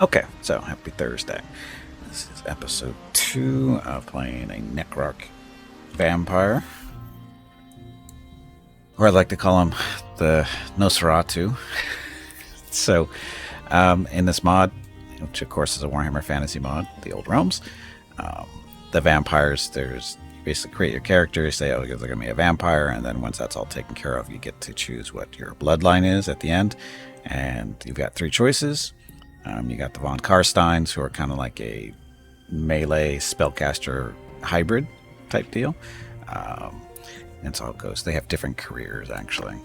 Okay, so happy Thursday. This is episode 2 of playing a Necrarch vampire, or I'd like to call him the Nosferatu. So, in this mod, which of course is a Warhammer Fantasy mod, the Old Realms, um, the vampires, you basically create your character, you say, oh, they're going to be a vampire, and then once that's all taken care of, you get to choose what your bloodline is at the end, and you've got 3 choices. You got the Von Karsteins, who are kind of like a melee spellcaster hybrid type deal. That's how it goes. They have different careers, actually.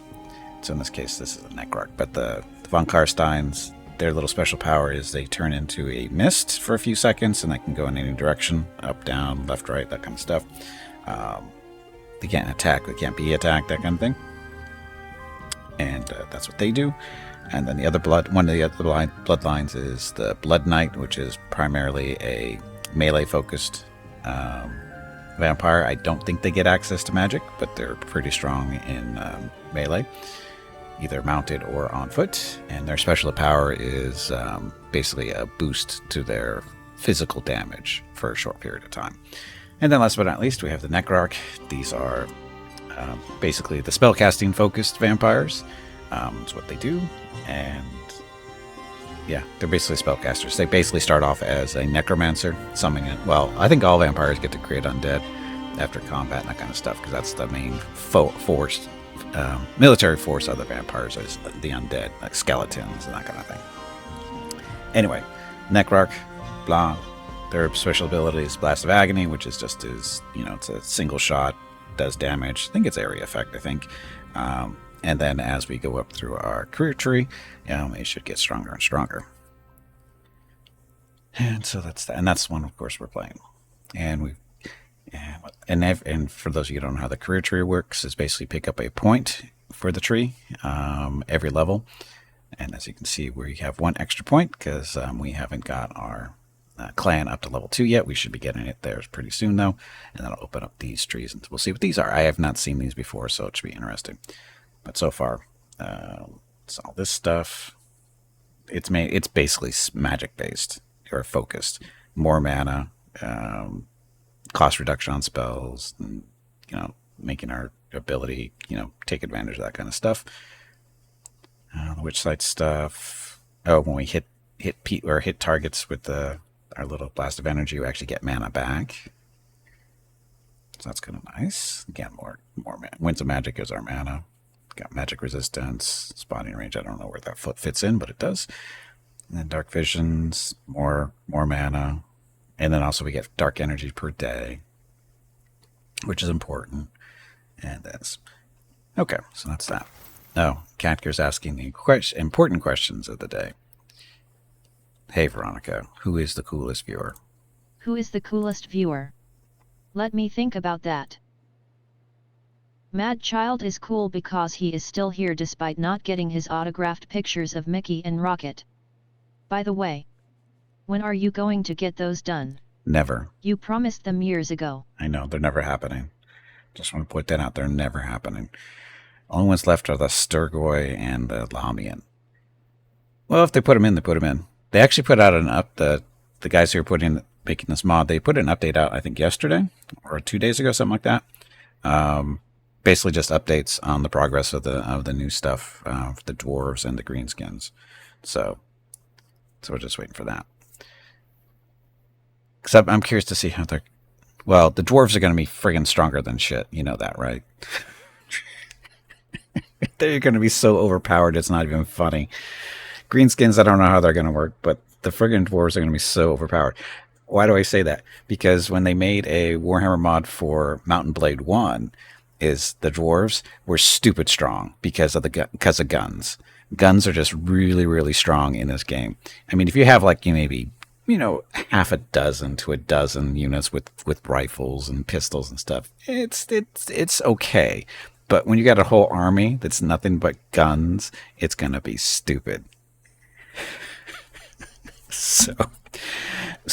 So in this case, this is a Necrarch. But the Von Karsteins, their little special power is they turn into a mist for a few seconds, and they can go in any direction, up, down, left, right, that kind of stuff. They can't attack. They can't be attacked, that kind of thing. And that's what they do. And then one of the other bloodlines is the Blood Knight, which is primarily a melee-focused vampire. I don't think they get access to magic, but they're pretty strong in melee, either mounted or on foot. And their special power is basically a boost to their physical damage for a short period of time. And then last but not least, we have the Necrarch. These are basically the spellcasting-focused vampires. It's what they do, and yeah, they're basically spellcasters. They basically start off as a necromancer, summoning it. Well, I think all vampires get to create undead after combat and that kind of stuff, because that's the main military force of the vampires is the undead, like skeletons and that kind of thing. Anyway, Necrarch, blah. Their special ability is Blast of Agony, which is just it's a single shot, does damage. I think it's area effect, I think. And then as we go up through our career tree, it should get stronger and stronger. And so that's that. And that's one, of course, we're playing. And for those of you who don't know how the career tree works, is basically pick up a point for the tree every level. And as you can see, we have 1 extra point because we haven't got our clan up to level 2 yet. We should be getting it there pretty soon, though. And that'll open up these trees, and we'll see what these are. I have not seen these before, so it should be interesting. But so far, it's all this stuff. It's basically magic based or focused. More mana, cost reduction on spells, and making our ability take advantage of that kind of stuff. The witch site stuff. Oh, when we hit targets with our little blast of energy, we actually get mana back. So that's kind of nice. Again, more mana. Winds of Magic is our mana. Got magic resistance, spotting range. I don't know where that foot fits in, but it does. And then dark visions, more mana. And then also we get dark energy per day, which is important. And that's okay. So that's that. Oh, Katker's asking the important questions of the day. Hey, Veronica, who is the coolest viewer? Who is the coolest viewer? Let me think about that. Mad Child is cool because he is still here despite not getting his autographed pictures of Mickey and Rocket. By the way, when are you going to get those done? Never. You promised them years ago. I know, they're never happening. Just want to point that out, they're never happening. Only ones left are the Sturgoy and the Lahamian. Well, if they put them in, they put them in. They actually put out the guys who are making this mod, they put an update out, I think yesterday or 2 days ago, something like that. Basically just updates on the progress of the new stuff, for the dwarves and the greenskins. So we're just waiting for that. Except I'm curious to see how the dwarves are going to be friggin' stronger than shit. You know that, right? They're going to be so overpowered, it's not even funny. Greenskins, I don't know how they're going to work, but the friggin' dwarves are going to be so overpowered. Why do I say that? Because when they made a Warhammer mod for Mountain Blade 1, is the dwarves were stupid strong because of guns. Guns are just really, really strong in this game. I mean, if you have maybe half a dozen to a dozen units with rifles and pistols and stuff, it's okay. But when you got a whole army that's nothing but guns, it's gonna be stupid. So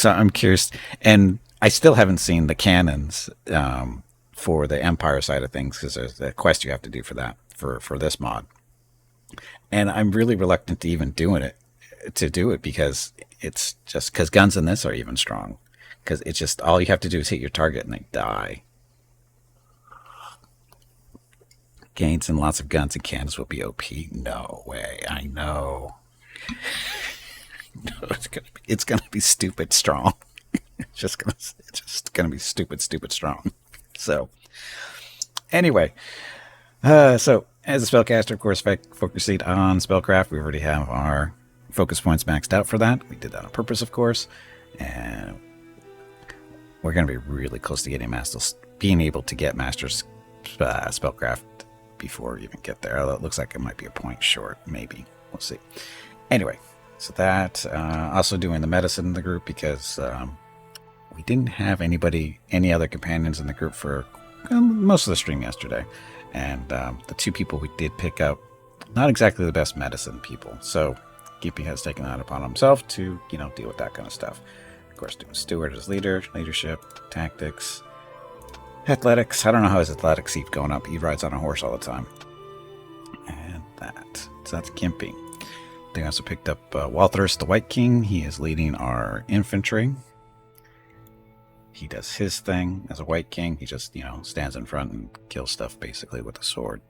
I'm curious, and I still haven't seen the cannons for the Empire side of things, because there's a quest you have to do for that for this mod, and I'm really reluctant to even do it because It's just because guns in this are even strong. Because it's just all you have to do is hit your target and they die. Gains and lots of guns and cannons will be OP. No way. I know. No, it's gonna be stupid strong. It's just gonna be stupid strong. So anyway, so as a spellcaster, of course, focusing on spellcraft, we already have our focus points maxed out for that. We did that on purpose, of course, and we're going to be really close to getting masters, being able to get masters spellcraft before we even get there. Although it looks like it might be a point short, maybe. We'll see. Anyway, so that also doing the medicine in the group because we didn't have any other companions in the group for most of the stream yesterday. And the two people we did pick up, not exactly the best medicine people. So Gippy has taken that upon himself to, deal with that kind of stuff. Of course, doing Steward as leadership, tactics, athletics. I don't know how his athletics keep going up. He rides on a horse all the time. And that. So that's Gimpy. They also picked up Walthurst, the White King. He is leading our infantry. He does his thing as a White King. He just, stands in front and kills stuff basically with a sword.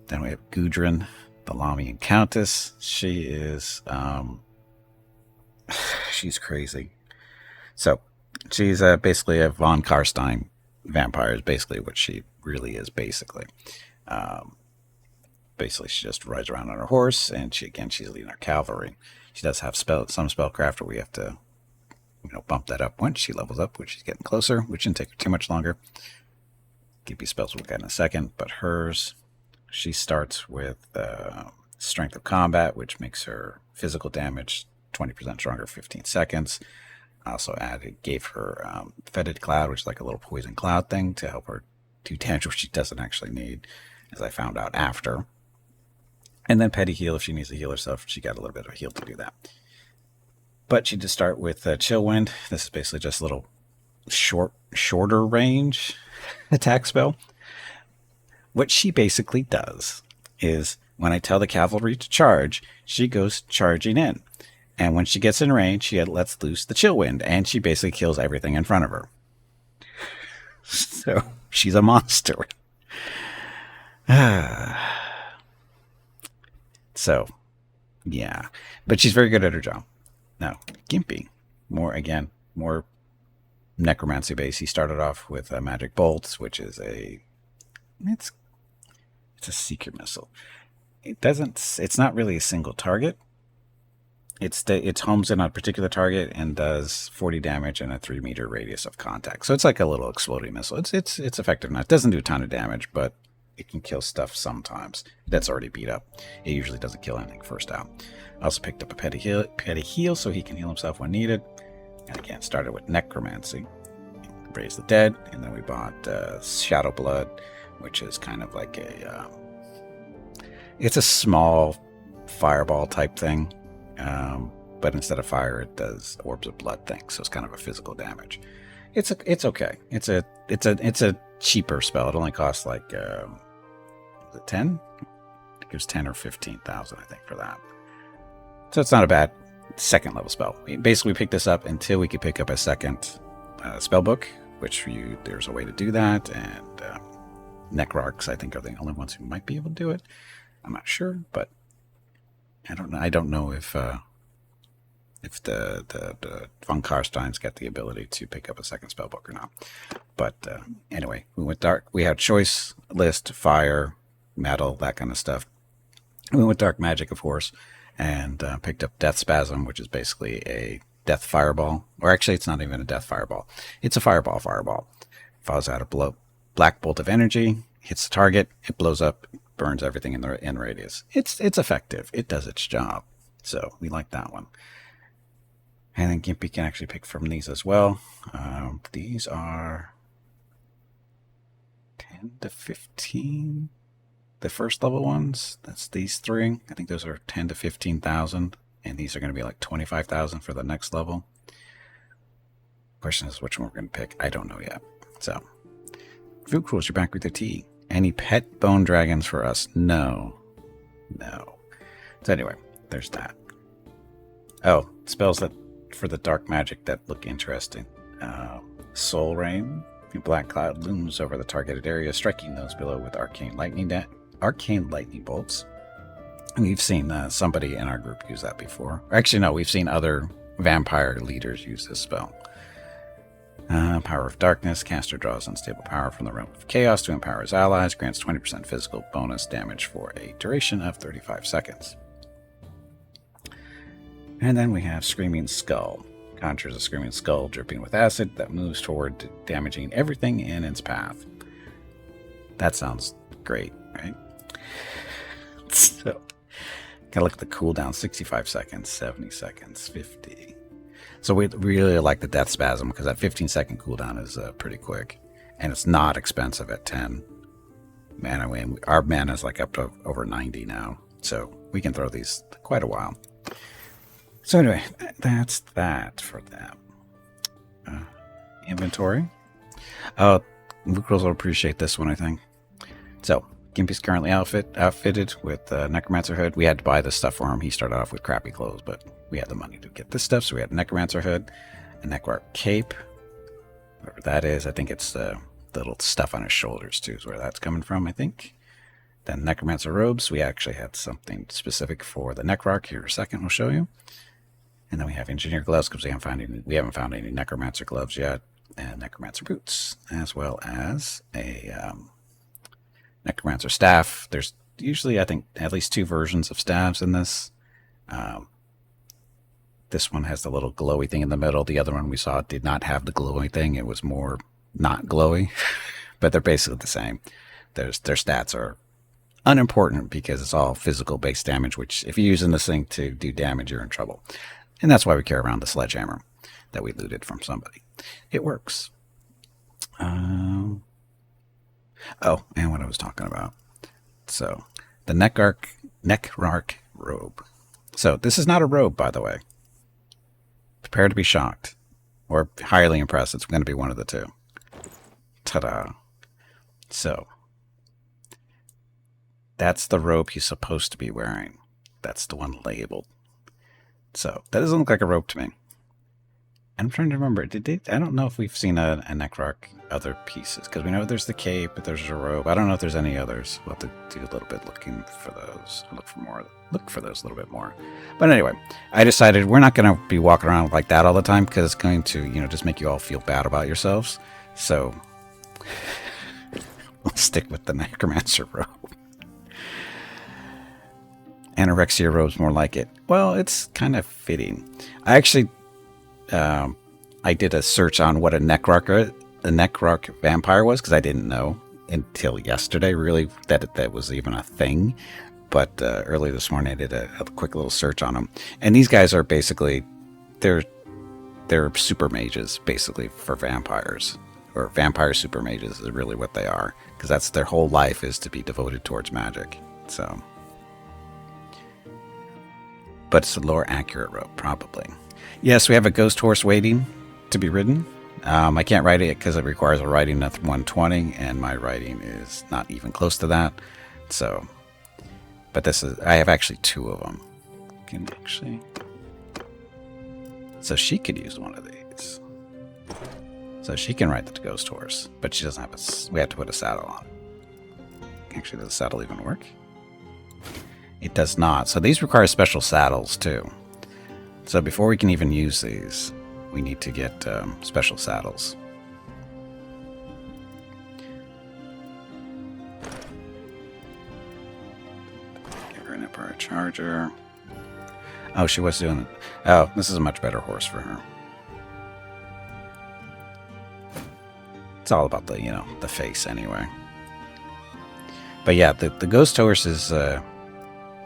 Then we have Gudrun, the Lamian Countess. She is, she's crazy. So she's basically a von Karstein vampire is basically what she really is basically. Basically, she just rides around on her horse, and she's leading our cavalry. She does have some spellcraft where we have to bump that up once she levels up, which she's getting closer, which didn't take her too much longer. Give you spells we'll get in a second, but hers, she starts with Strength of Combat, which makes her physical damage 20% stronger, 15 seconds. I also gave her Fetid Cloud, which is like a little poison cloud thing to help her do damage, which she doesn't actually need, as I found out after. And then Petty Heal if she needs to heal herself. She got a little bit of a heal to do that. But she did start with Chill Wind. This is basically just a little shorter range attack spell. What she basically does is when I tell the cavalry to charge, she goes charging in. And when she gets in range, she lets loose the Chill Wind, and she basically kills everything in front of her. So she's a monster. So, yeah. But she's very good at her job. Now, Gimpy, more necromancy base. He started off with Magic Bolts, which is it's a secret missile. It's not really a single target. It homes in on a particular target and does 40 damage in a 3-meter radius of contact. So it's like a little exploding missile. It's effective enough. It doesn't do a ton of damage, but it can kill stuff sometimes that's already beat up. It usually doesn't kill anything first out. I also picked up a petty heal so he can heal himself when needed. And again, started with necromancy, raise the dead, and then we bought Shadow Blood, which is kind of like it's a small fireball type thing, but instead of fire, it does orbs of blood thing, so it's kind of a physical damage. It's okay. It's a cheaper spell. It only costs like is it 10? It gives 10 or 15,000, I think, for that. So it's not a bad second level spell. Basically, we picked this up until we could pick up a second spell book, which there's a way to do that. And Necrarchs, I think, are the only ones who might be able to do it. I'm not sure, but I don't know if the von Karsteins get the ability to pick up a second spell book or not. But anyway, we went dark. We had choice list, fire, metal, that kind of stuff. We went with dark magic, of course, and picked up Death Spasm, which is basically a death fireball. Or actually, it's not even a death fireball. It's a fireball. Fires out a black bolt of energy, hits the target, it blows up, burns everything in the radius. It's effective. It does its job. So we like that one. And then Gimpy can actually pick from these as well. These are 10 to 15. The first level ones, that's these three. I think those are 10 to 15,000. And these are going to be like 25,000 for the next level. Question is which one we're going to pick. I don't know yet. So, Food Cools, you're back with your tea. Any pet bone dragons for us? No. So anyway, there's that. Oh, spells that for the dark magic that look interesting. Soul Rain. A black cloud looms over the targeted area, striking those below with arcane lightning bolts. And we've seen somebody in our group use that before. Actually, no, we've seen other vampire leaders use this spell. Power of Darkness. Caster draws unstable power from the realm of chaos to empower his allies. Grants 20% physical bonus damage for a duration of 35 seconds. And then we have Screaming Skull. Conjures a screaming skull dripping with acid that moves toward damaging everything in its path. That sounds great, right? So, gotta look at the cooldown. 65 seconds, 70 seconds, 50. So we really like the Death Spasm because that 15-second cooldown is pretty quick. And it's not expensive at 10 mana. Our mana is like up to over 90 now. So we can throw these quite a while. So anyway, that's that for them. Inventory. Lucros will appreciate this one, I think. So, Gimpy's currently outfitted with Necromancer Hood. We had to buy this stuff for him. He started off with crappy clothes, but we had the money to get this stuff. So we had a Necromancer Hood, a Necrarch Cape. Whatever that is. I think it's the little stuff on his shoulders, too, is where that's coming from, I think. Then Necromancer Robes. We actually had something specific for the Necrarch. Here in a second, we'll show you. And then we have Engineer Gloves because we haven't found any Necromancer Gloves yet. And Necromancer Boots, as well as a Necromancer Staff. There's usually, I think, at least 2 versions of staffs in this. This one has the little glowy thing in the middle. The other one we saw did not have the glowy thing. It was more not glowy. But they're basically the same. Their stats are unimportant because it's all physical-based damage, which if you're using this thing to do damage, you're in trouble. And that's why we carry around the sledgehammer that we looted from somebody. It works. Oh, and what I was talking about. So, the Necrarch robe. So, this is not a robe, by the way. Prepare to be shocked. Or highly impressed. It's going to be one of the two. Ta-da. So, that's the robe he's supposed to be wearing. That's the one labeled. So, that doesn't look like a robe to me. I'm trying to remember. I don't know if we've seen a Necrarch other pieces. Because we know there's the cape, but there's a robe. I don't know if there's any others. We'll have to do a little bit looking for those. Look for those a little bit more. But anyway, I decided we're not going to be walking around like that all the time. Because it's going to, just make you all feel bad about yourselves. So, we'll stick with the Necromancer robe. Anorexia robe's more like it. Well, it's kind of fitting. I actually, I did a search on what a Necrarch vampire was because I didn't know until yesterday, really, that was even a thing. But early this morning, I did a quick little search on them, and these guys are basically they're super mages, basically for vampires, or vampire super mages is really what they are, because that's their whole life is to be devoted towards magic. So. But it's a lore accurate robe, probably. Yes, we have a ghost horse waiting to be ridden. I can't ride it because it requires a riding of 120, and my riding is not even close to that. So, but I have actually 2 of them. So she could use one of these. So she can ride the ghost horse, but she doesn't have we have to put a saddle on. Actually, does the saddle even work? It does not. So these require special saddles too. So before we can even use these, we need to get special saddles. Give her an Empire Charger. Oh, she was doing it. Oh, this is a much better horse for her. It's all about the, the face anyway. But yeah, the ghost horse is...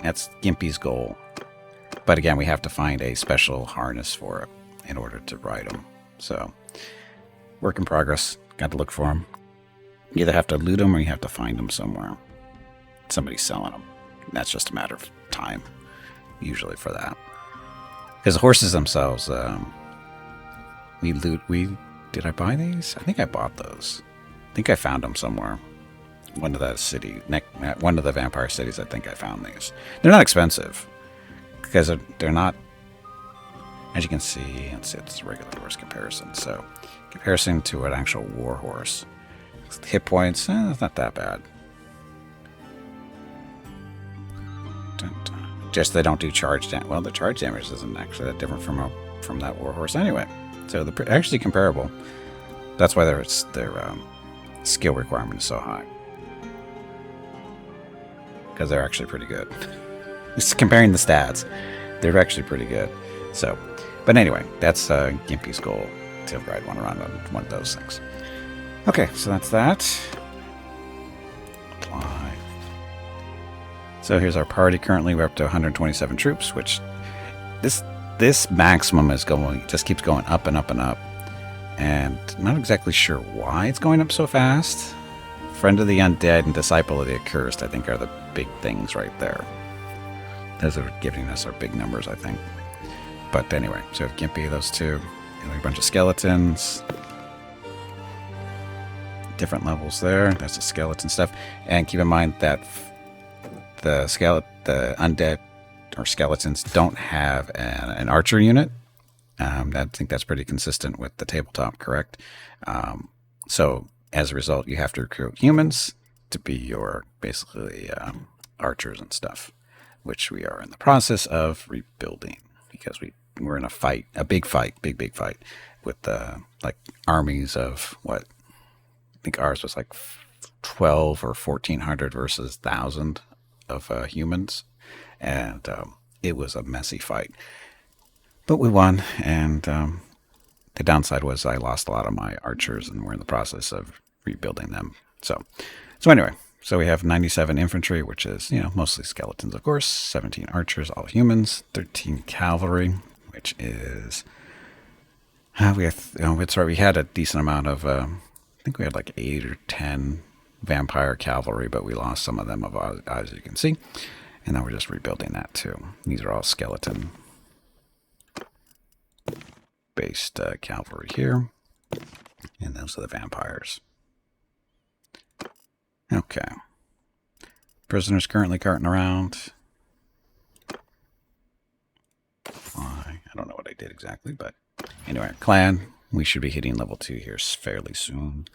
that's Gimpy's goal. But again, we have to find a special harness for it in order to ride him. So, work in progress. Got to look for him. You either have to loot him or you have to find him somewhere. Somebody's selling him. That's just a matter of time, usually, for that. Because the horses themselves, did I buy these? I think I bought those. I think I found them somewhere. One of the vampire cities, I think I found these. They're not expensive because they're not As you can see, it's a regular horse comparison. So, comparison to an actual war horse. Hit points, it's not that bad. Just they don't do charge damage. Well, the charge damage isn't actually that different from that war horse anyway. So they're actually comparable. That's why their skill requirement is so high. Because they're actually pretty good. Just comparing the stats, they're actually pretty good. So, but anyway, that's Gimpy's goal, to ride one around on one of those things. Okay, so that's that. Apply. So here's our party. Currently, we're up to 127 troops, which this maximum is just keeps going up and up and up. And I'm not exactly sure why it's going up so fast. Friend of the Undead and Disciple of the Accursed, I think, are the big things right there. Those are giving us our big numbers, I think. But anyway, so we have Gimpy, those two. And a bunch of skeletons. Different levels there. That's the skeleton stuff. And keep in mind that the undead or skeletons don't have an archer unit. I think that's pretty consistent with the tabletop, correct? So as a result, you have to recruit humans to be your basically archers and stuff, which we are in the process of rebuilding because we're in a big fight with like armies of what I think ours was like 12 or 1400 versus 1,000 of humans, and it was a messy fight. But we won, and the downside was I lost a lot of my archers, and we're in the process of rebuilding them. So anyway, so we have 97 infantry, which is, mostly skeletons, of course, 17 archers, all humans, 13 cavalry, which is we had a decent amount of I think we had like 8 or 10 vampire cavalry, but we lost some of them, as you can see, and now we're just rebuilding that too. These are all skeleton based cavalry here, and those are the vampires. Okay, prisoners currently carting around. I don't know what I did exactly, but anyway, our clan, we should be hitting level 2 here fairly soon.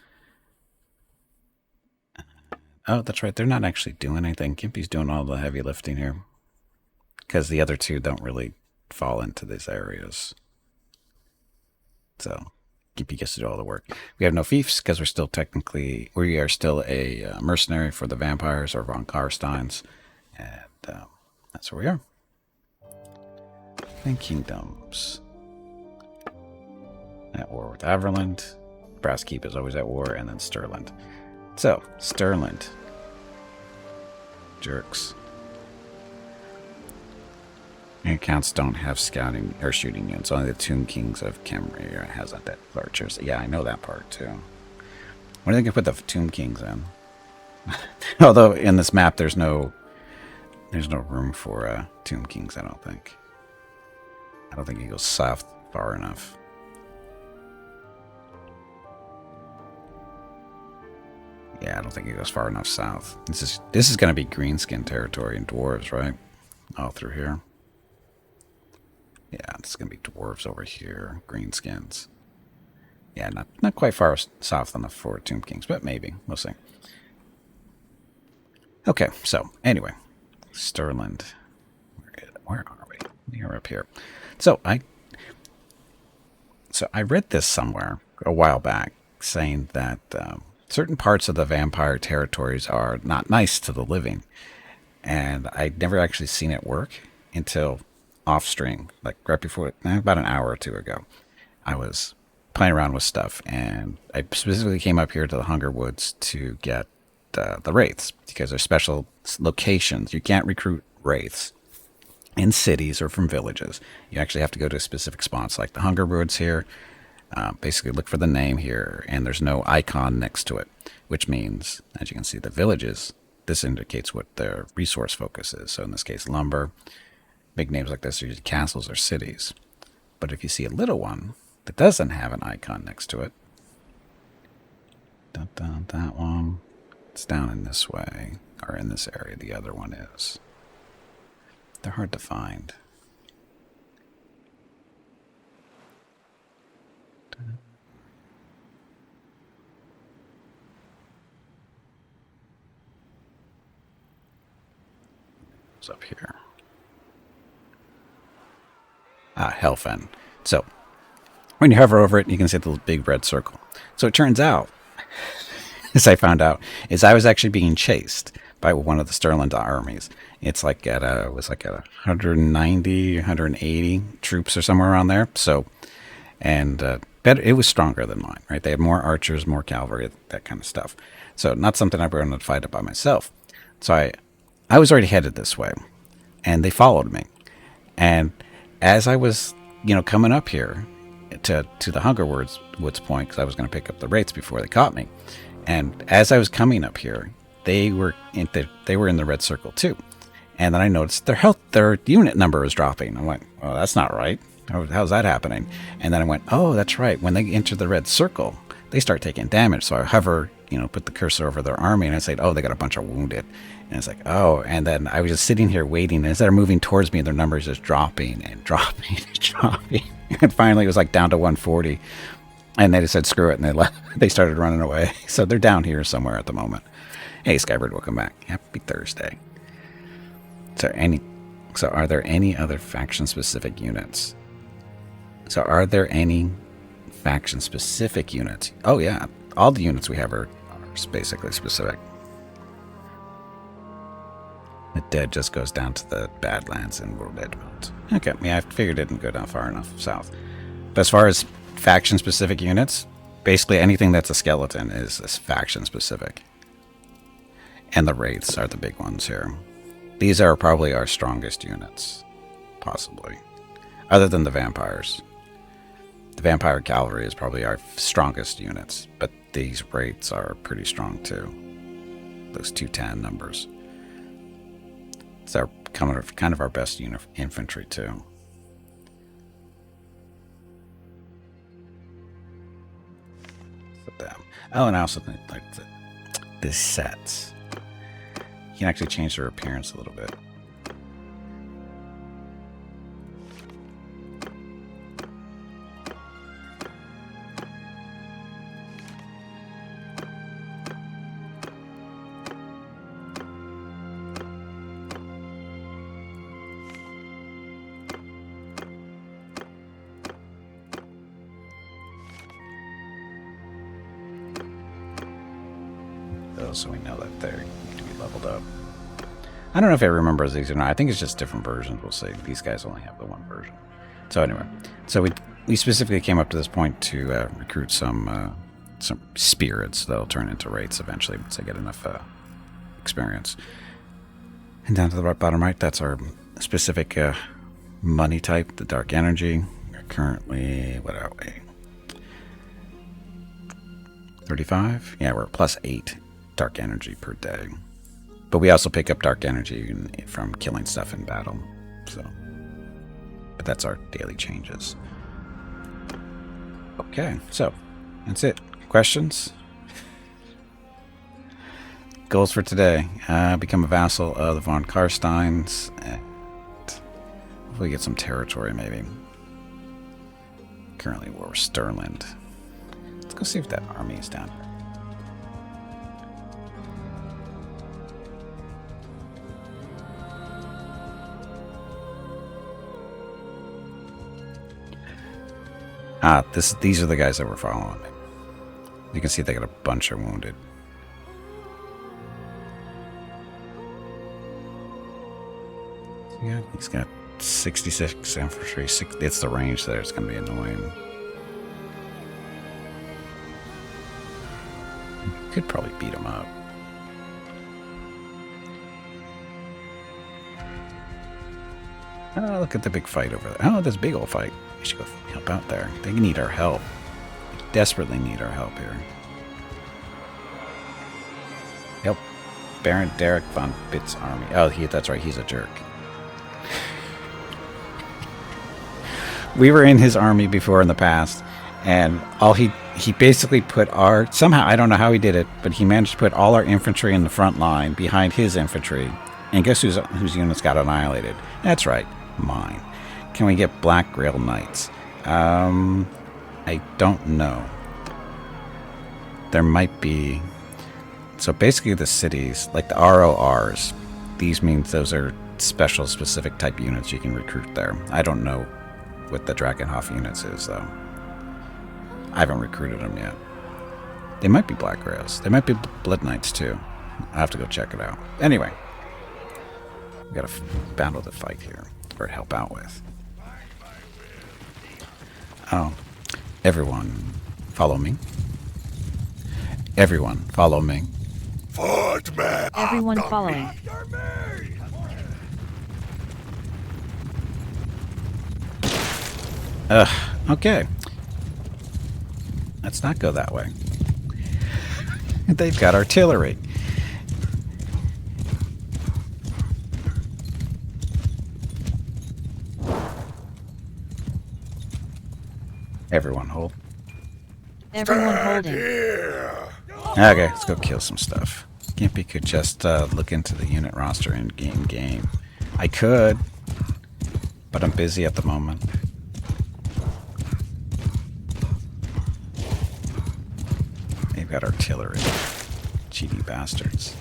Oh, that's right, they're not actually doing anything. Gimpy's doing all the heavy lifting here because the other two don't really fall into these areas. So Gimpy gets to do all the work. We have no fiefs because we are still a mercenary for the vampires or von Karsteins, and that's where we are. And kingdoms. At war with Averland. Brass Keep is always at war, and then Stirland. So, Stirland. Jerks. Your accounts don't have scouting or shooting units. Only the Tomb Kings of Kemri has undead archers. Yeah, I know that part too. What do you think I put the Tomb Kings in? Although in this map there's no room for Tomb Kings, I don't think. I don't think he goes south far enough. Yeah, I don't think he goes far enough south. This is going to be greenskin territory and dwarves, right? All through here. Yeah, it's going to be dwarves over here, greenskins. Yeah, not quite far south on the 4 Tomb Kings, but maybe. We'll see. Okay, so anyway, Stirland. Where are we? We're up here. So I read this somewhere a while back saying that certain parts of the vampire territories are not nice to the living. And I'd never actually seen it work until off stream, like right before, about an hour or two ago. I was playing around with stuff, and I specifically came up here to the Hunger Woods to get the wraiths, because there's special locations. You can't recruit wraiths in cities or from villages. You actually have to go to specific spots, like the Hunger Woods here. Basically look for the name here, and there's no icon next to it, which means, as you can see, the villages, this indicates what their resource focus is. So in this case, lumber. Big names like this are usually castles or cities. But if you see a little one that doesn't have an icon next to it, that one, it's down in this way, or in this area. The other one is. They're hard to find. It's up here. Hellfen. So, when you hover over it, you can see the big red circle. So it turns out, as I found out, is I was actually being chased by one of the Stirland armies. It's like it was like at 190, 180 troops or somewhere around there. So, and better, it was stronger than mine, right? They had more archers, more cavalry, that kind of stuff. So not something I wanted to fight by myself. So I was already headed this way, and they followed me. And as I was, coming up here to the Hunger Woods point, because I was going to pick up the rates before they caught me, and as I was coming up here, they were in the red circle too. And then I noticed their unit number was dropping. I went, well, that's not right. How's that happening? And then I went, oh, that's right. When they enter the red circle, they start taking damage. So I hover, put the cursor over their army, and I said, oh, they got a bunch of wounded. And it's like, oh, and then I was just sitting here waiting, and instead of moving towards me, their numbers just dropping and dropping and dropping. And finally it was like down to 140. And they just said, screw it, and they left. They started running away. So they're down here somewhere at the moment. Hey, Skybird, welcome back. Happy Thursday. So are there any other faction-specific units? So are there any faction-specific units? Oh, yeah. All the units we have are basically specific. The dead just goes down to the Badlands and World Edge modes. Okay, yeah, I figured it didn't go down far enough south. But as far as faction-specific units, basically anything that's a skeleton is faction-specific. And the wraiths are the big ones here. These are probably our strongest units, possibly. Other than the vampires. The vampire cavalry is probably our strongest units, but these wraiths are pretty strong too. Those 210 numbers. They're kind of our best infantry too. Oh, and I also think like the sets. You can actually change their appearance a little bit. So we know that they need to be leveled up. I don't know if it remembers these or not. I think it's just different versions. We'll see. These guys only have the one version. So anyway, so we specifically came up to this point to recruit some spirits that'll turn into wraiths eventually once they get enough experience. And down to the bottom right, that's our specific money type, the dark energy. We're currently, what are we? 35? Yeah, we're plus 8 dark energy per day. But we also pick up dark energy from killing stuff in battle. But that's our daily changes. Okay, so that's it. Questions? Goals for today. Become a vassal of the von Karsteins. And hopefully get some territory, maybe. Currently we're Stirland. Let's go see if that army is down here. These are the guys that were following me. You can see they got a bunch of wounded. Yeah, he's got 66 infantry. It's the range there. It's going to be annoying. Could probably beat him up. Oh, look at the big fight over there. Oh, this big old fight. We should go help out there. They need our help. They desperately need our help here. Help Baron Derek von Bitt's army. Oh, that's right. He's a jerk. We were in his army before in the past, and he basically put somehow, I don't know how he did it, but he managed to put all our infantry in the front line behind his infantry. And guess whose units got annihilated? That's right, mine. Can we get Black Grail Knights? I don't know. There might be. So basically the cities, like the RORs, these means those are special specific type units you can recruit there. I don't know what the Drakenhof units is, though. I haven't recruited them yet. They might be Black Grails. They might be Blood Knights, too. I'll have to go check it out. Anyway, we got a battle to fight here, or to help out with. Oh, everyone, follow me. Everyone, follow me. Fight me! Everyone following. Okay. Let's not go that way. They've got artillery. Everyone hold. Everyone holding. Okay, let's go kill some stuff. Gimpy could just look into the unit roster and game. I could, but I'm busy at the moment. They've got artillery. Cheaty bastards.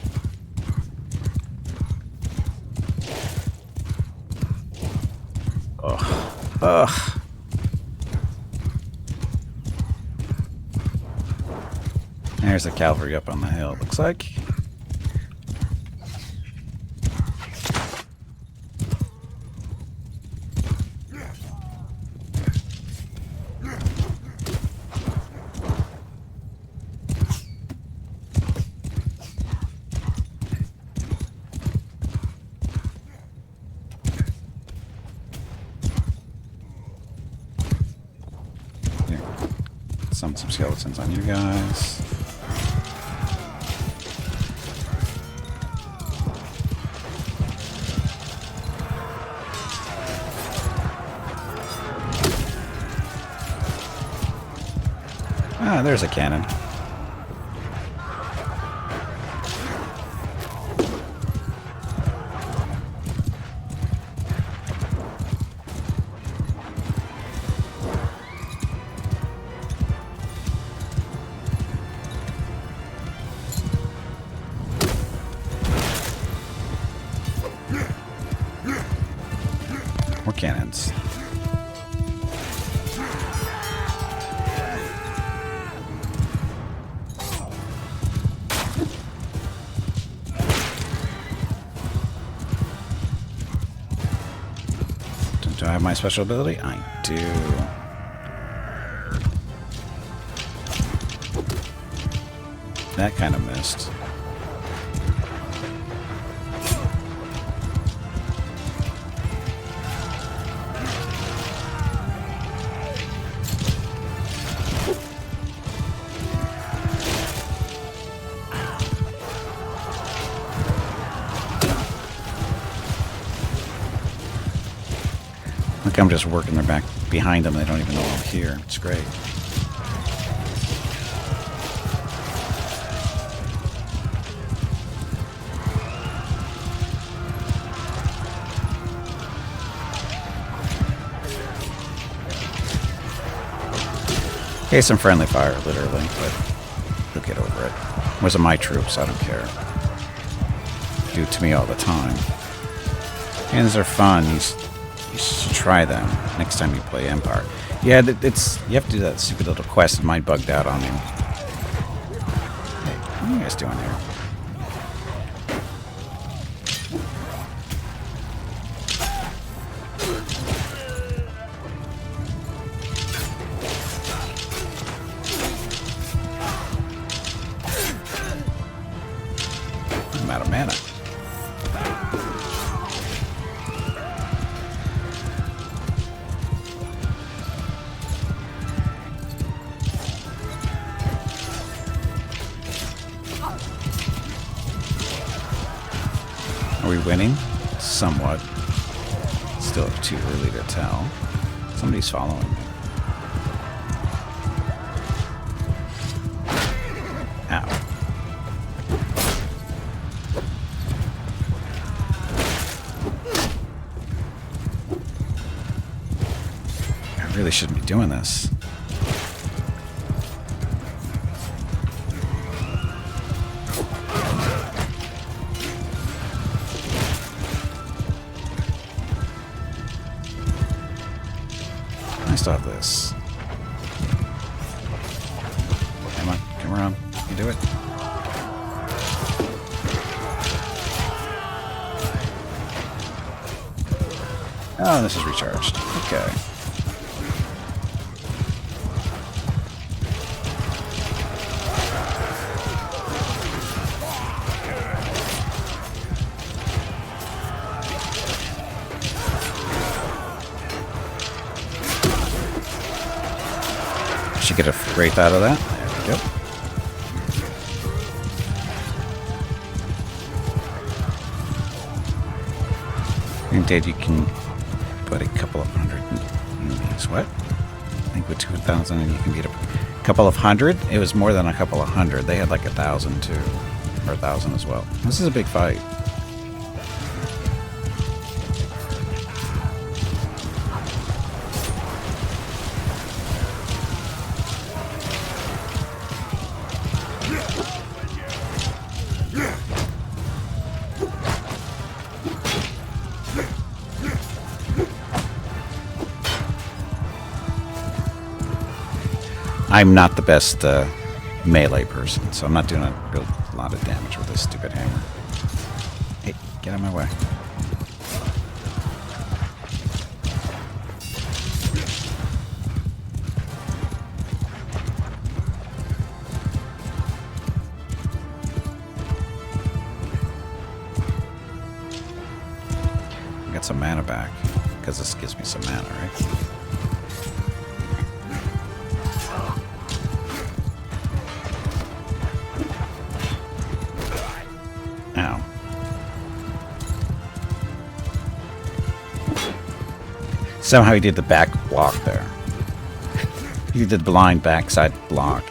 Ugh. Ugh. There's the cavalry up on the hill, looks like. Here. Summon some skeletons on you guys. Ah, there's a cannon. More cannons. Do I have my special ability? I do. That kind of missed. Like I'm just working their back behind them. They don't even know I'm here. It's great. Okay, some friendly fire, literally, but you'll get over it. Wasn't my troops, I don't care. Do it to me all the time. Cannons are fun. You should try them next time you play Empire. Yeah, it's you have to do that stupid little quest. Mine bugged out on me. Hey, what are you guys doing here? I'm out of mana. Are we winning? Somewhat. Still too early to tell. Somebody's following me. Ow. I really shouldn't be doing this. still have this. Come on, come around. You can do it. Oh, this is recharged. Okay. Should get a wraith out of that. There we go. Indeed, you can put a couple of hundred in these. What? I think with 2,000 you can beat a couple of hundred. It was more than a couple of hundred. They had like 1,000 too, or 1,000 as well. This is a big fight. I'm not the best melee person, so I'm not doing a real lot of damage with this stupid hammer. Hey, get out of my way. I got some mana back, because this gives me some mana, right? Ow. Somehow he did the back block there. He did the blind backside block.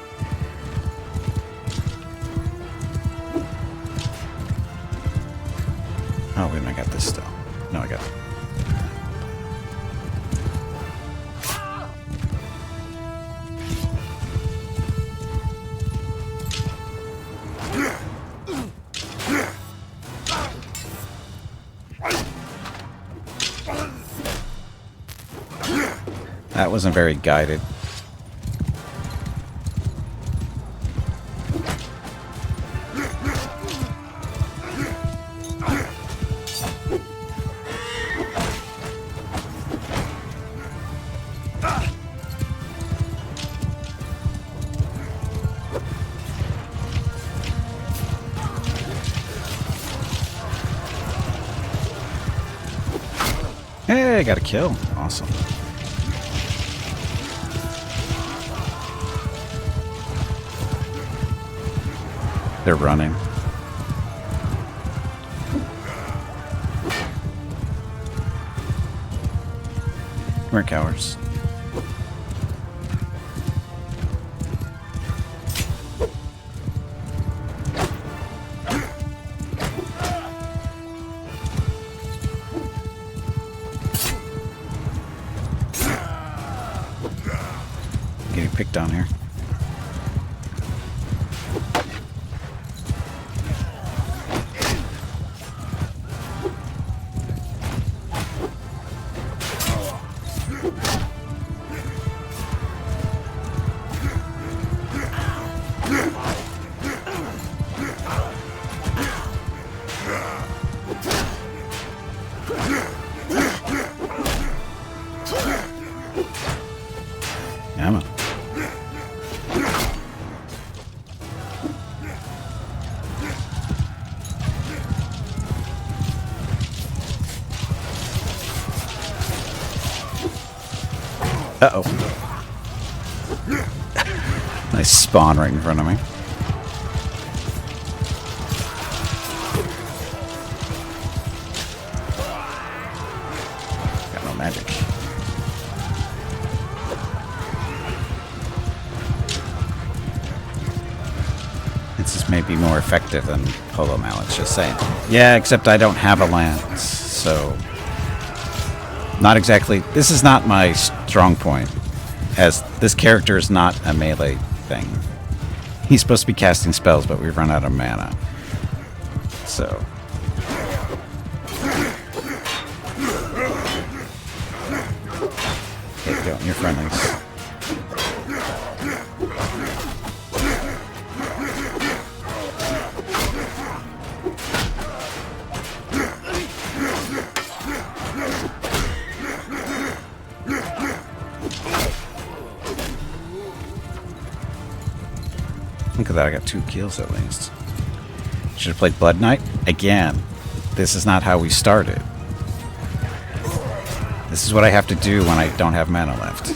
Oh, wait a minute, I got this still. No, I got it. That wasn't very guided. Hey, I got a kill. Awesome. They're running. We're cowards. Getting picked on here. Ammo. Uh-oh. Nice spawn right in front of me. Got no magic. This may be more effective than polo mallets, just saying. Yeah, except I don't have a lance, so... Not exactly... This is not my strong point, as this character is not a melee thing. He's supposed to be casting spells, but we've run out of mana. So... go. You're friendly. Look at that, I got 2 kills at least. Should have played Blood Knight. Again, this is not how we started. This is what I have to do when I don't have mana left.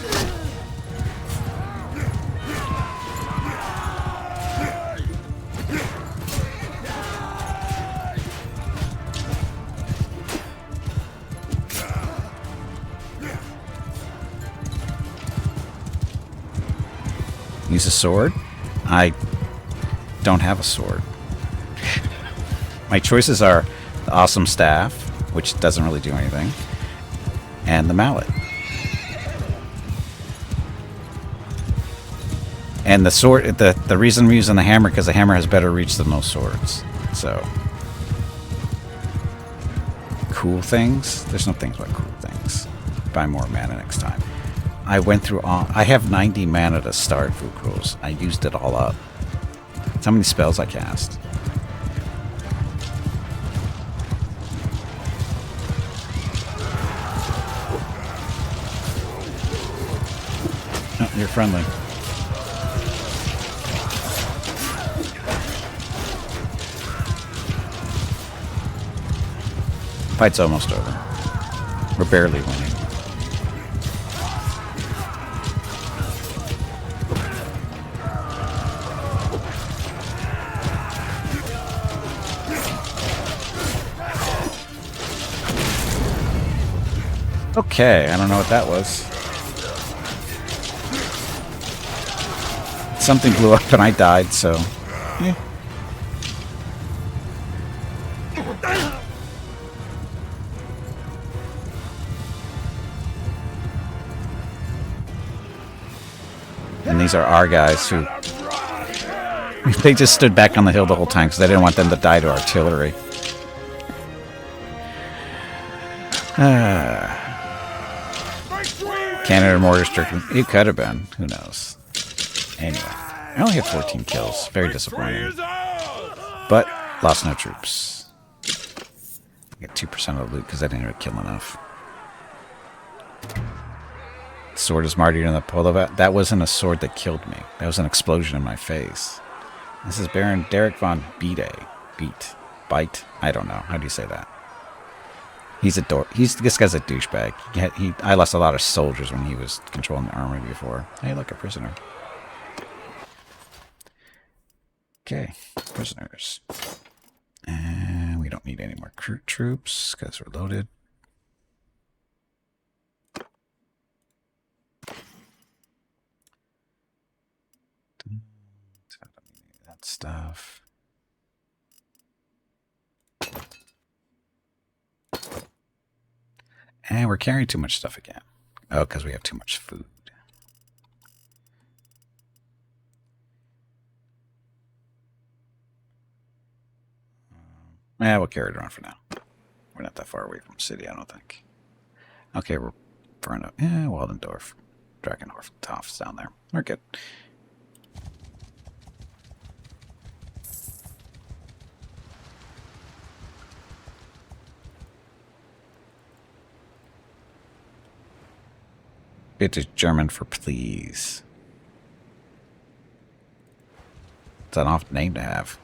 Use a sword? I don't have a sword. My choices are the awesome staff, which doesn't really do anything, and the mallet. And the sword, the reason I'm using the hammer, because the hammer has better reach than most swords. So, cool things? There's no things about cool things. Buy more mana next time. I went through all... I have 90 mana to start Food Rules. I used it all up. That's how many spells I cast. Oh, you're friendly. Fight's almost over. We're barely winning. Okay, I don't know what that was. Something blew up and I died, so... yeah. And these are our guys who... they just stood back on the hill the whole time because I didn't want them to die to artillery. Cannon or mortar stricken. It could have been. Who knows? Anyway, I only had 14 kills. Very disappointing. But lost no troops. I got 2% of the loot because I didn't even kill enough. Sword is martyred in the polo vat. That wasn't a sword that killed me. That was an explosion in my face. This is Baron Derek von Bite. I don't know. How do you say that? He's a this guy's a douchebag. I lost a lot of soldiers when he was controlling the army before. Hey, look, a prisoner. Okay, prisoners. And we don't need any more troops because we're loaded. That stuff. And we're carrying too much stuff again. Oh, because we have too much food. Yeah, we'll carry it around for now. We're not that far away from the city, I don't think. Okay, we're far enough. Yeah, Waldendorf. Drakenhof down there. We're good. It is German for please. It's an off name to have.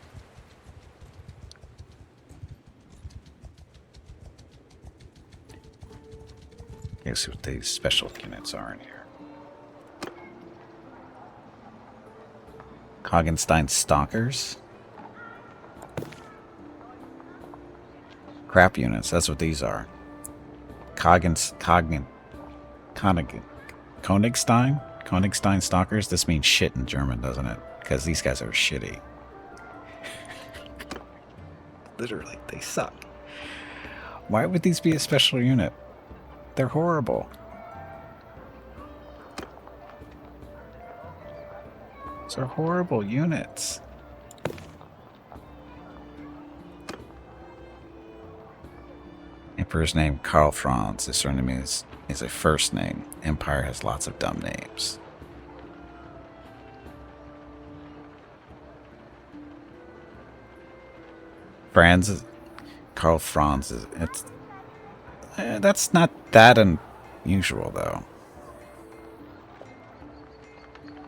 Let's see what these special units are in here. Kogenstein Stalkers. Crap units, that's what these are. Konigstein Stalkers? This means shit in German, doesn't it? Because these guys are shitty. Literally, they suck. Why would these be a special unit? They're horrible. These are horrible units. Emperor's name, Karl Franz. His surname is is a first name. Empire has lots of dumb names. Franz, Karl Franz is that's not that unusual though.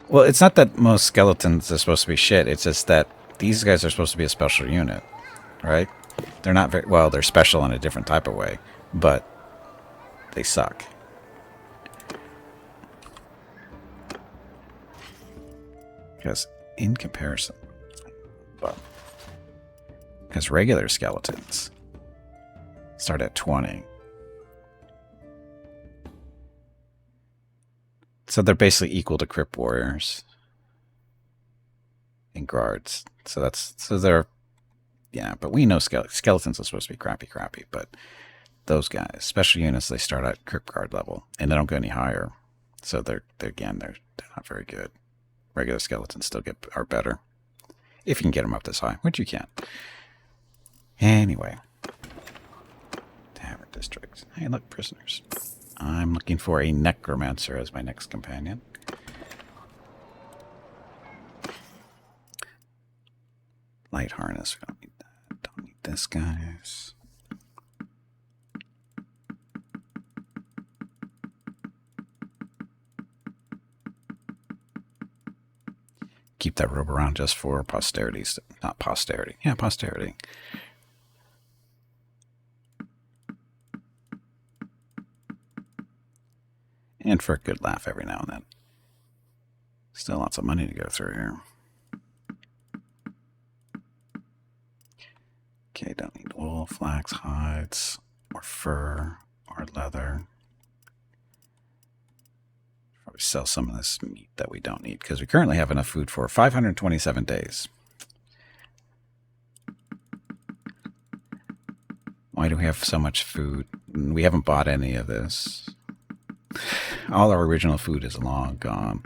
Well, it's not that most skeletons are supposed to be shit. It's just that these guys are supposed to be a special unit, right? They're not very well. They're special in a different type of way, but they suck. Because in comparison, well, because regular skeletons start at 20. So they're basically equal to Crypt Warriors and Guards. So they're, yeah, but we know skeletons are supposed to be crappy, but those guys, special units, they start at Crypt Guard level and they don't go any higher. So they're not very good. Regular skeletons still are better if you can get them up this high, which you can. Anyway, Tavern District. Hey, look, prisoners. I'm looking for a Necromancer as my next companion. Light Harness. We don't need that. Don't need this, guys. Keep that robe around just for posterity. Not posterity. Yeah, posterity. And for a good laugh every now and then. Still lots of money to go through here. Okay, don't need wool, flax, hides, or fur, or leather. Probably sell some of this meat that we don't need, because we currently have enough food for 527 days. Why do we have so much food? We haven't bought any of this. All our original food is long gone.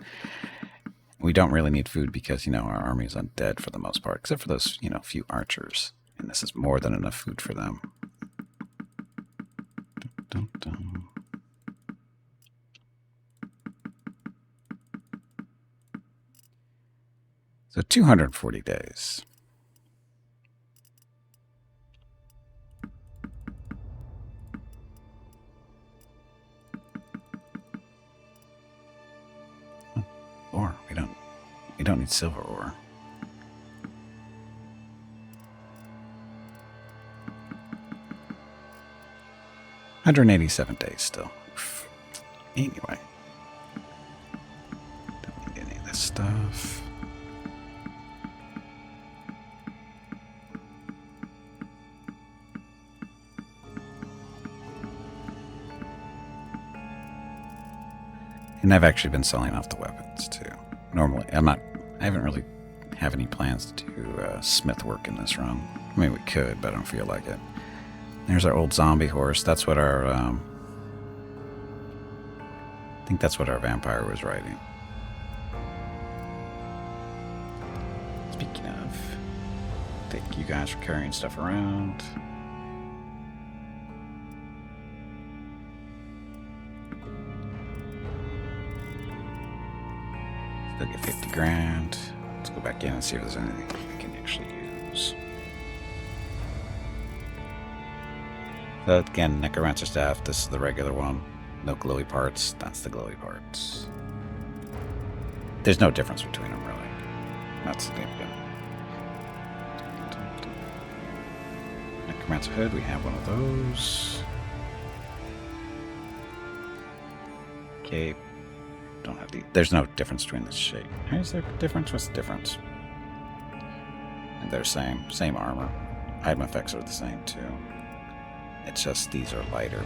We don't really need food because, our army is undead for the most part, except for those, few archers. And this is more than enough food for them. Dun, dun, dun. So 240 days. Ore. We don't need silver ore. $187 days still. Oof. Anyway. Don't need any of this stuff. And I've actually been selling off the weapons too. Normally, I haven't really have any plans to do smith work in this run. I mean, we could, but I don't feel like it. There's our old zombie horse. That's what our, I think that's what our vampire was riding. Speaking of, thank you guys for carrying stuff around. Still get 50 grand. Let's go back in and see if there's anything we can actually use. So again, Necromancer staff. This is the regular one. No glowy parts. That's the glowy parts. There's no difference between them, really. Not significant. Necromancer hood. We have one of those. Cape. Don't have the. There's no difference between the shape. Is there a difference? What's the difference? And they're same armor. Item effects are the same too. It's just these are lighter.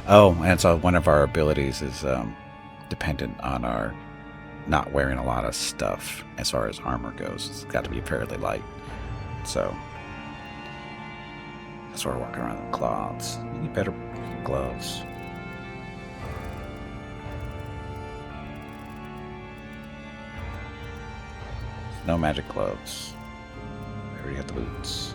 Oh, and so one of our abilities is dependent on our not wearing a lot of stuff as far as armor goes. It's got to be fairly light. So that's why we're walking around in cloths. You need better gloves. No magic gloves. We already got the boots.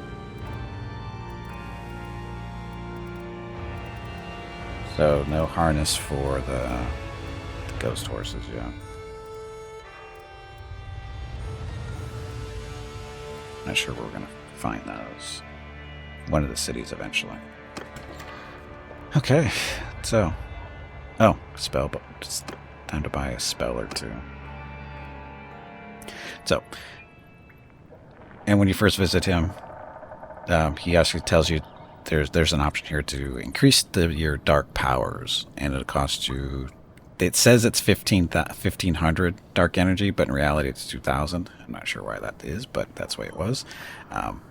So no harness for the ghost horses, yeah. Not sure where we're gonna find those. One of the cities eventually. Okay, so spell, but it's time to buy a spell or two. So, and when you first visit him, he actually tells you there's an option here to increase your dark powers, and it'll cost you. It says it's 1,500 dark energy, but in reality it's 2,000. I'm not sure why that is, but that's the way it was.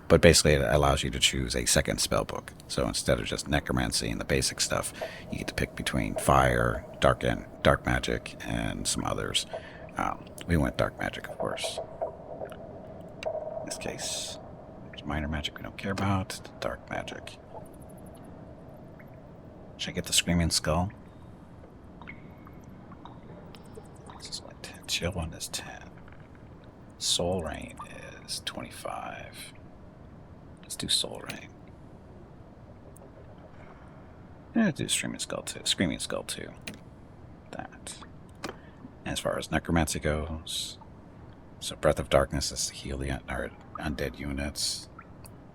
But basically, it allows you to choose a second spell book. So instead of just necromancy and the basic stuff, you get to pick between fire, dark magic, and some others. We went dark magic, of course. In this case, there's minor magic we don't care about. Dark magic. Should I get the Screaming Skull? This is like 10. Chill one is 10. Soul Rain is 25. Let's do Soul Rain. Let's do Screaming Skull 2. Screaming Skull 2. That. And as far as Necromancy goes, so Breath of Darkness is to heal the undead units.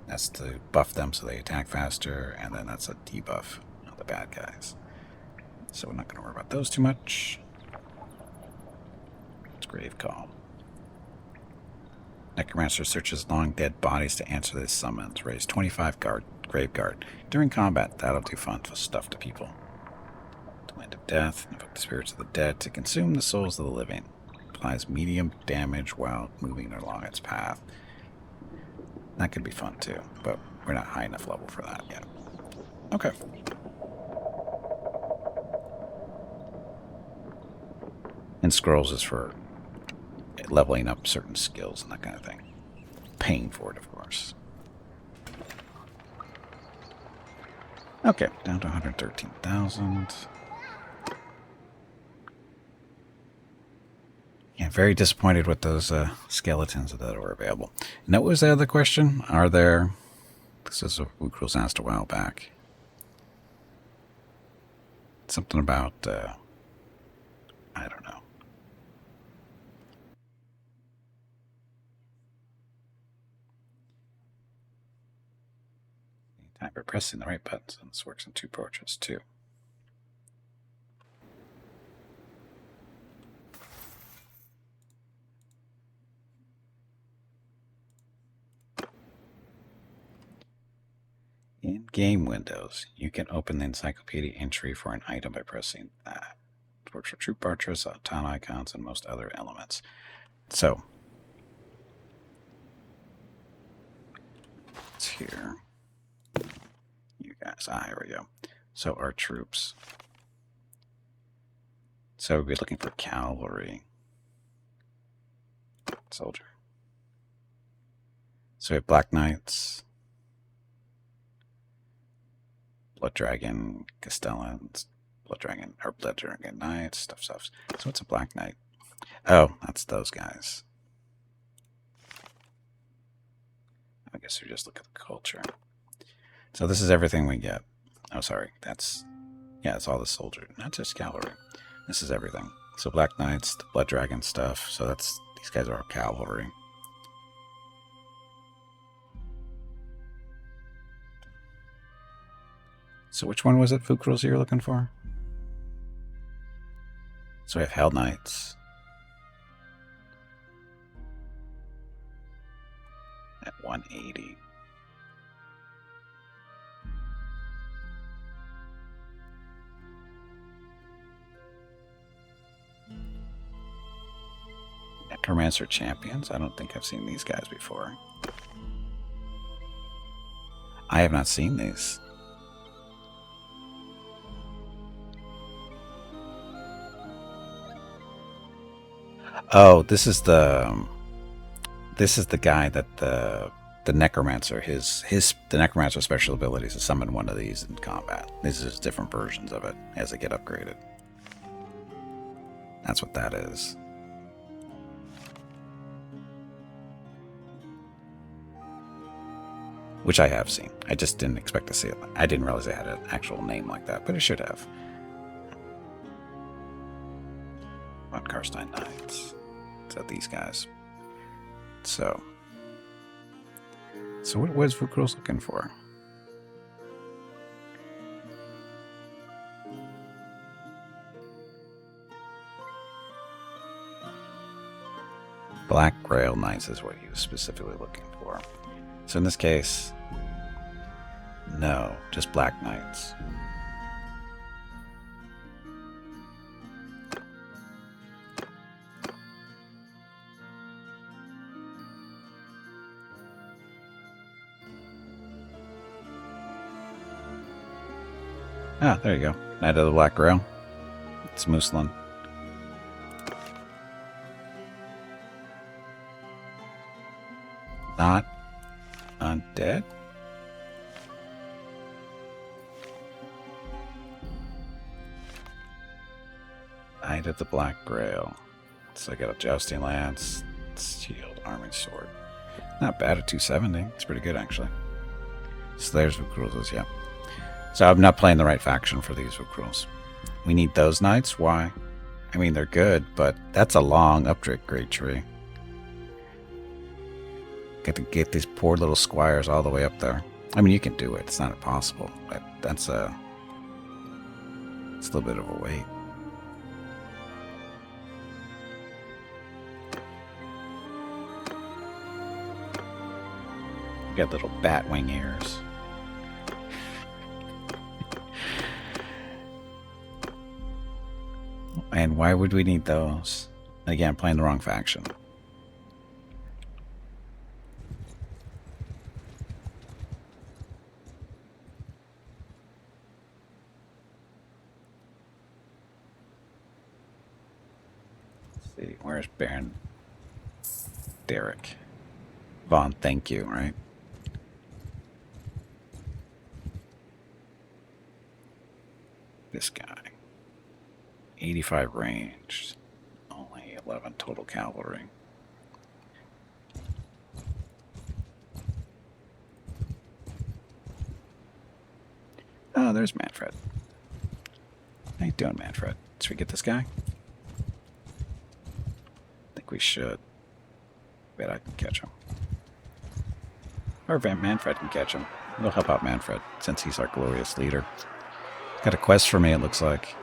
That's to buff them so they attack faster, and then that's a debuff of the bad guys. So we're not going to worry about those too much. It's Grave Call. Necromancer searches long dead bodies to answer these summons. Raise 25 grave guard. During combat, that'll do fun stuff to people. The Wind of Death. Invoke the spirits of the dead to consume the souls of the living. Applies medium damage while moving along its path. That could be fun too, but we're not high enough level for that yet. Okay. And scrolls is for leveling up certain skills and that kind of thing. Paying for it, of course. Okay, down to 113,000. Yeah, very disappointed with those skeletons that were available. And that was the other question. Are there... This is what Wookrules asked a while back. Something about... I don't know. Time for pressing the right buttons. And this works in 2 approaches too. In game windows, you can open the encyclopedia entry for an item by pressing that. It works for troop archers, town icons, and most other elements. So, it's here. You guys, here we go. So our troops. So we'll be looking for cavalry. Soldier. So we have Black Knights. Blood Dragon, Castellans, Blood Dragon Knights, stuff. So what's a Black Knight? Oh, that's those guys. I guess we just look at the culture. So this is everything we get. Oh, sorry. It's all the soldier, not just cavalry. This is everything. So Black Knights, the Blood Dragon stuff. So these guys are all cavalry. So which one was it, Wookrules, you were looking for? So we have Hell Knights. At 180. Necromancer Champions. I don't think I've seen these guys before. I have not seen these. Oh, this is the guy that the necromancer the necromancer special ability is to summon one of these in combat. These are just different versions of it as they get upgraded. That's what that is. which I have seen. I just didn't expect to see it. I didn't realize it had an actual name like that, but it should have. Von Karstein Knights. So these guys. So what was Vukrul's looking for? Black Grail Knights is what he was specifically looking for. So in this case, no, just Black Knights. Ah, there you go. Knight of the Black Grail. It's Muslin. Not undead? Knight of the Black Grail. So I got a Jousting Lance, Shield, Armored Sword. Not bad at 270. It's pretty good, actually. So there's Vukrul's, yeah. So I'm not playing the right faction for these Vukrul's. We need those knights? Why? I mean, they're good, but that's a long upgrade tree. Got to get these poor little squires all the way up there. I mean, you can do it. It's not impossible, but it's a little bit of a wait. You got little bat wing ears. And why would we need those? Again, playing the wrong faction. Let's see, where's Baron Derek? Vaughn, thank you, right? This guy. 85 range, only 11 total cavalry. Oh, there's Manfred. How you doing, Manfred? Should we get this guy? I think we should. Bet I can catch him. Or Manfred can catch him. We'll help out Manfred, since he's our glorious leader. Got a quest for me, it looks like.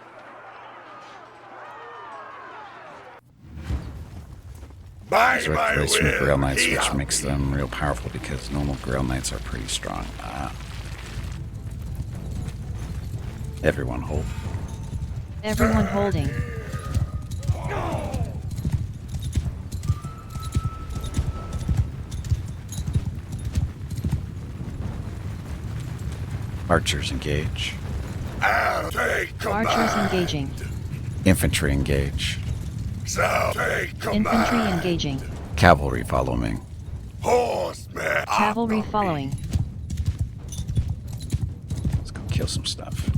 These are very smooth Grail Knights, which makes them real powerful because normal Grail Knights are pretty strong. Everyone hold. Everyone holding. Archers engage. Archers engaging. Infantry engage. Infantry engaging. Cavalry follow me. Horsemen. Cavalry following. Let's go kill some stuff.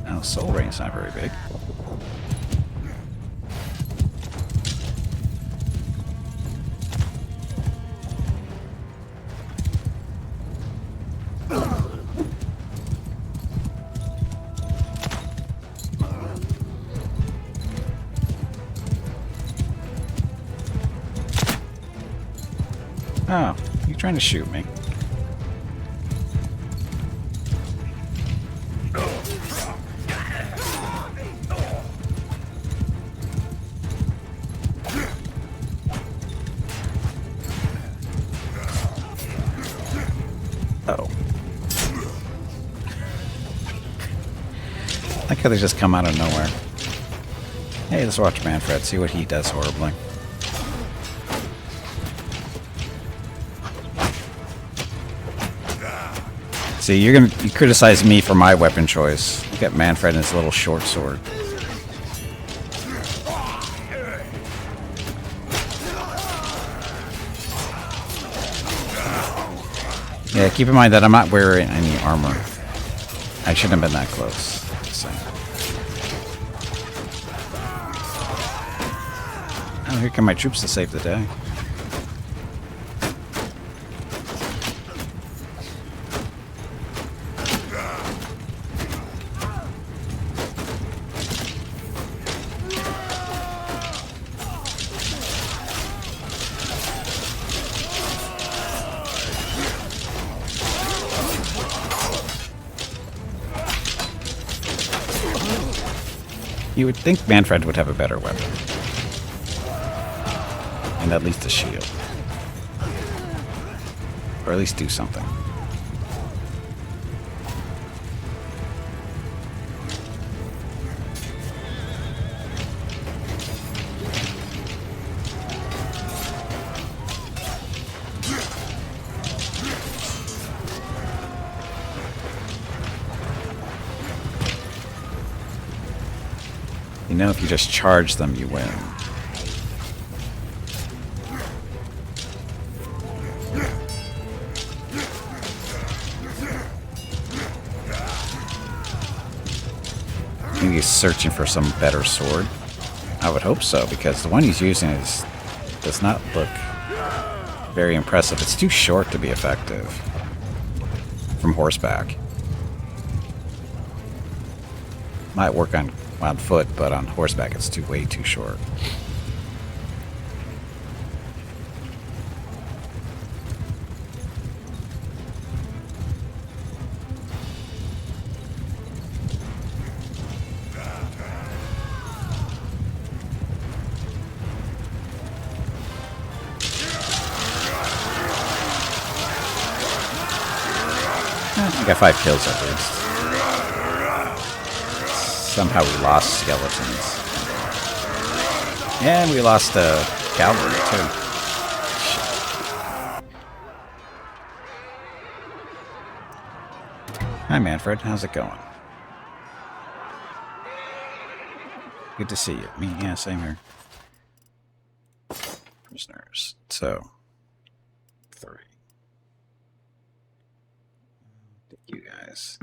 Now, soul range not very big. Oh, you trying to shoot me? Uh-oh. I like how they just come out of nowhere. Hey, let's watch Manfred, see what he does horribly. See, you criticize me for my weapon choice. Look at Manfred and his little short sword. Yeah, keep in mind that I'm not wearing any armor. I shouldn't have been that close. Just saying. Oh, here come my troops to save the day. You would think Manfred would have a better weapon. And at least a shield. Or at least do something. You know, if you just charge them, you win. I think he's searching for some better sword. I would hope so, because the one he's using does not look very impressive. It's too short to be effective from horseback. Might work on foot, but on horseback it's way too short. I got 5 kills at least. Somehow we lost skeletons. And we lost cavalry too. Hi Manfred, how's it going? Good to see you. Me, yeah, same here. Prisoners. So 3. Take you guys.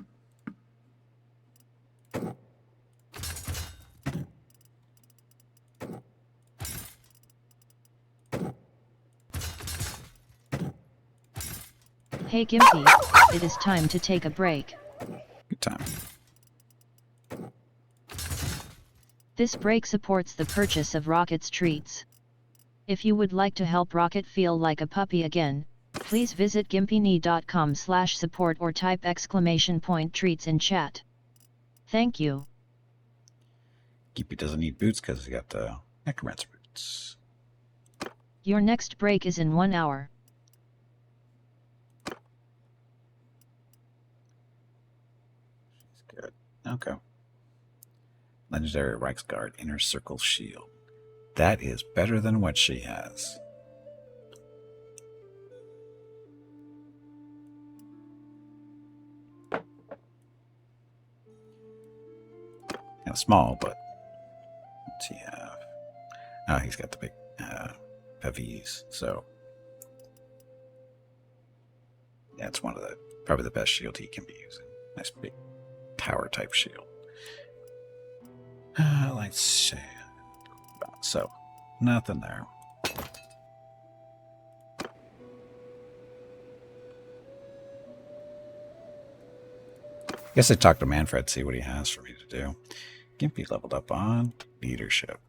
Hey Gimpy, it is time to take a break. Good time. This break supports the purchase of Rocket's treats. If you would like to help Rocket feel like a puppy again, please visit gimpyknee.com/support or type !treats in chat. Thank you. Gimpy doesn't need boots because he got the Necrarch boots. Your next break is in 1 hour. Good. Okay. Legendary Reichsguard Inner Circle Shield. That is better than what she has. Kind of small, but what's he have? Oh, he's got the big Pavis, so yeah, it's one of the probably the best shield he can be using. Nice big tower type shield. Let's see. So, nothing there. Guess I talked to Manfred, see what he has for me to do. Gimpy leveled up on leadership.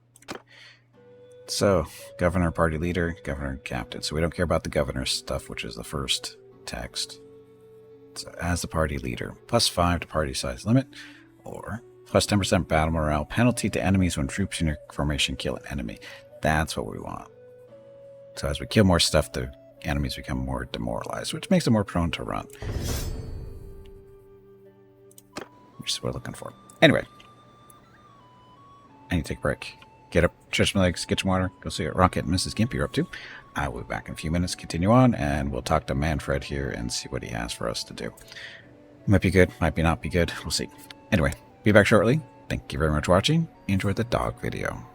So, governor, party leader, governor, captain. So we don't care about the governor's stuff, which is the first text. So as the party leader, +5 to party size limit, or plus 10% battle morale penalty to enemies when troops in your formation kill an enemy. That's what we want. So as we kill more stuff, the enemies become more demoralized, which makes them more prone to run. Which is what we're looking for. Anyway, I need to take a break. Get up, stretch my legs, get some water, go see what Rocket and Mrs. Gimpy are up to. I will be back in a few minutes, continue on, and we'll talk to Manfred here and see what he has for us to do. Might be good, might be not be good, we'll see. Anyway, be back shortly. Thank you very much for watching. Enjoy the dog video.